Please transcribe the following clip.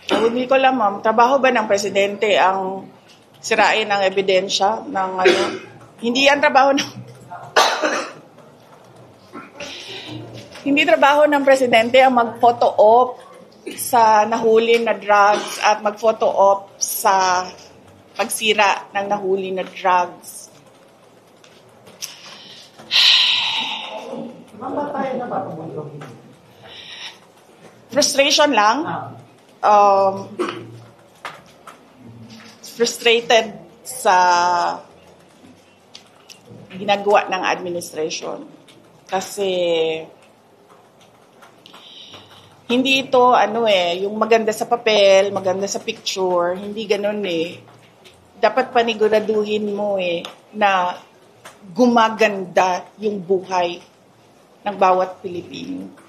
Hindi ko lang, ma'am, trabaho ba ng presidente ang sirain ang ebidensya ng ano? Hindi yan trabaho ng hindi trabaho ng presidente ang mag-photo op sa nahuli na drugs at mag-photo op sa pagsira ng nahuli na drugs. Frustration lang. Frustrated sa ginagawa ng administration. Kasi hindi ito yung maganda sa papel, maganda sa picture, hindi ganun eh. Dapat paniguraduhin mo na gumaganda yung buhay ng bawat Pilipino.